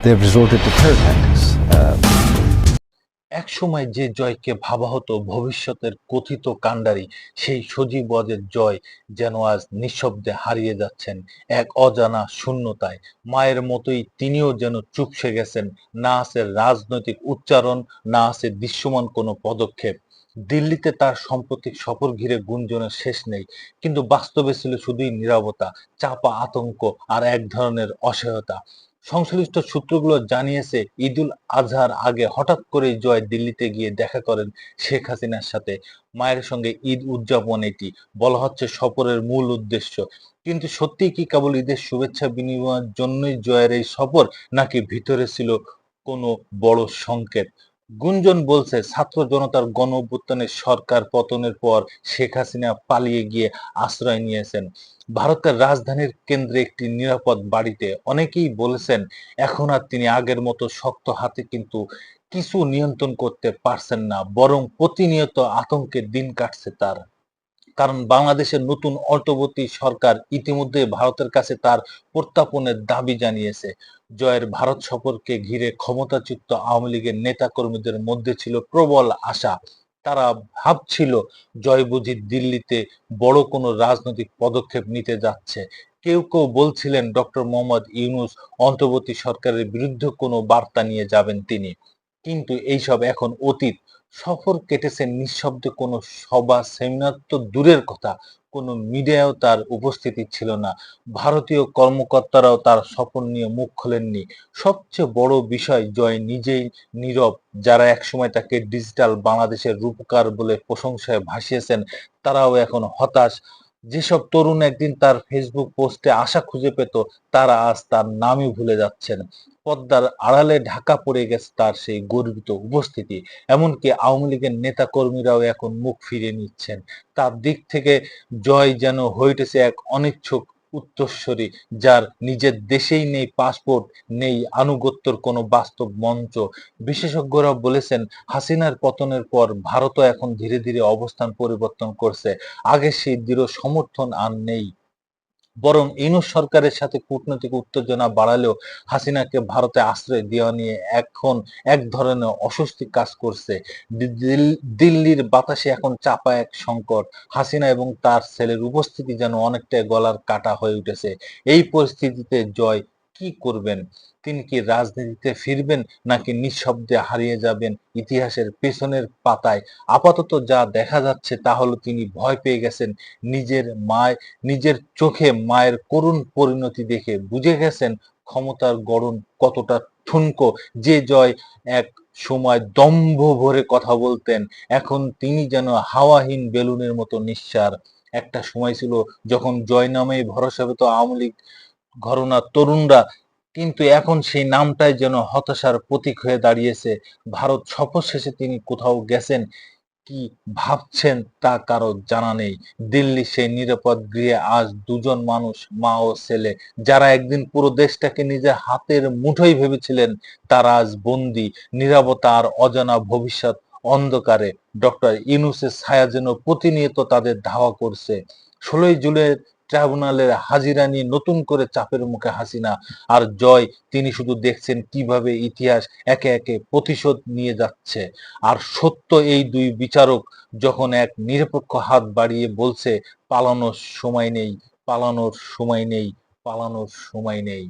They've resorted to terror tactics. এক সময় যে জয়কে ভাবা হতো ভবিষ্যতের কথিত কাণ্ডারি, সেই সজীব ওয়াজেদ জয় যেন আজ নিঃশব্দে হারিয়ে যাচ্ছেন এক অজানা শূন্যতায়। মায়ের মতোই তিনিও যেন চুপসে গেছেন। না আছে রাজনৈতিক উচ্চারণ, না আছে দৃশ্যমান কোনো পদক্ষেপ। দিল্লিতে তার সাম্প্রতিক সফর ঘিরে গুঞ্জনের শেষ নেই, কিন্তু বাস্তবে ছিল শুধুই নীরবতা, চাপা আতঙ্ক আর এক ধরনের অসহায়তা। সংশ্লিষ্ট সূত্রগুলো জানিয়েছে, ঈদুল আজহার আগে হঠাৎ করেই জয় দিল্লিতে গিয়ে দেখা করেন শেখ হাসিনার সাথে। মায়ের সঙ্গে ঈদ উদযাপন, এটি বলা হচ্ছে সফরের মূল উদ্দেশ্য। কিন্তু সত্যিই কি কেবল ঈদের শুভেচ্ছা বিনিময়ের জন্যই জয়ের এই সফর, নাকি ভিতরে ছিল কোনো বড় সংকেত? গুঞ্জন বলছে, ছাত্র জনতার গণ অভ্যুত্থানে সরকার পতনের পর শেখ হাসিনা পালিয়ে গিয়ে আশ্রয় নিয়েছেন ভারতের রাজধানীর কেন্দ্রে একটি নিরাপদ বাড়িতে। অনেকেই বলেছেন, এখন আর তিনি আগের মতো শক্ত হাতে কিন্তু কিছু নিয়ন্ত্রণ করতে পারছেন না, বরং প্রতিনিয়ত আতঙ্কের দিন কাটছে তার। কারণ বাংলাদেশের নতুন অন্তর্বর্তী সরকার ইতিমধ্যে ভারতের কাছে তার প্রত্যাপনের দাবি জানিয়েছে। জয়ের ভারত সফরকে ঘিরে ক্ষমতাচ্যুত আওয়ামী লীগের নেতা কর্মীদের মধ্যে ছিল প্রবল আশা। তারা ভাবছিল, জয় বুঝি দিল্লিতে বড় কোনো রাজনৈতিক পদক্ষেপ নিতে যাচ্ছে। কেউ কেউ বলছিলেন, ডক্টর মোহাম্মদ ইউনূস অন্তর্বর্তী সরকারের বিরুদ্ধে কোনো বার্তা নিয়ে যাবেন তিনি। কিন্তু এইসব এখন অতীত। সফর কেটেছে নিঃশব্দে, কোনো সভা সেমিনার তো দূরের কথা, কোনো মিডিয়াও তার উপস্থিতি ছিল না। ভারতীয় কর্মকর্তারাও তার সফর নিয়ে মুখ খোলেননি। সবচেয়ে বড় বিষয়, জয় নিজেই নীরব। যারা একসময় তাকে ডিজিটাল বাংলাদেশের রূপকার বলে প্রশংসায় ভাসিয়েছেন, তারাও এখন হতাশ। যেসব তরুণ একদিন তার ফেসবুক পোস্টে আশা খুঁজে পেত, তারা আজ তার নামই ভুলে যাচ্ছেন। পর্দার আড়ালে ঢাকা পড়ে গেছে তার সেই গর্বিত উপস্থিতি। এমনকি আওয়ামী লীগের নেতা কর্মীরাও এখন মুখ ফিরিয়ে নিচ্ছেন। তার দিক থেকে জয় যেন হয়ে উঠেছে এক অনিচ্ছুক উত্তরসূরি, যার নিজের দেশেই নেই পাসপোর্ট, নেই আনুগত্যের কোনো বাস্তব মঞ্চ। বিশেষজ্ঞরা বলেছেন, হাসিনার পতনের পর ভারতও এখন ধীরে ধীরে অবস্থান পরিবর্তন করছে। আগের সেই দৃঢ় সমর্থন আর নেই। বরং ইউনূস সরকারের সাথে কূটনৈতিক উত্তেজনা বাড়ালেও হাসিনাকে ভারতে আশ্রয় দেওয়া নিয়ে এখন এক ধরনের অস্বস্তি কাজ করছে। দিল্লির বাতাসে এখন চাপা এক সংকট। হাসিনা এবং তার ছেলের উপস্থিতি যেন অনেকটাই গলার কাটা হয়ে উঠেছে। এই পরিস্থিতিতে জয় কি করবেন? তিনি কি রাজনীতিতে ফিরবেন, নাকি নিঃশব্দে হারিয়ে যাবেন ইতিহাসের পেছনের পাতায়? আপাতত যা দেখা যাচ্ছে তা হলো, তিনি ভয় পেয়ে গেছেন। নিজের মায় নিজের চোখে মায়ের করুণ পরিণতি দেখে বুঝে গেছেন ক্ষমতার গড়ন কতটা ঠুনকো। যে জয় এক সময় দম্ভ ভরে কথা বলতেন, এখন তিনি যেন হাওয়াহীন বেলুনের মতো নিঃসার। একটা সময় ছিল যখন জয় নামেই ভরসা পেত আওয়ামী লীগ ঘরানার তরুণরা, কিন্তু এখন সেই নামটাই যেন হতাশার প্রতীক হয়ে দাঁড়িয়েছে। ভারত সফর শেষে তিনি কোথাও গেছেন, কি ভাবছেন তা কারো জানা নেই। দিল্লির সেই নিরাপদ গৃহে আজ দুজন মানুষ, মা ও ছেলে, যারা একদিন পুরো দেশটাকে নিজের হাতের মুঠোয় ভেবেছিলেন, তারা আজ বন্দী। নীরবতা আর অজানা ভবিষ্যৎ অন্ধকারে। ডক্টর ইউনূসের ছায়া যেন প্রতিনিয়ত তাদের ধাওয়া করছে। 16ই জুলাই ট্রাইব্যুনালের হাজিরা নিয়ে নতুন করে চাপের মুখে হাসিনা। আর জয়, তিনি শুধু দেখছেন কিভাবে ইতিহাস একে একে প্রতিশোধ নিয়ে যাচ্ছে। আর সত্য, এই দুই বিচারক যখন এক নিরপেক্ষ হাত বাড়িয়ে বলছে, পালানোর সময় নেই, পালানোর সময় নেই, পালানোর সময় নেই।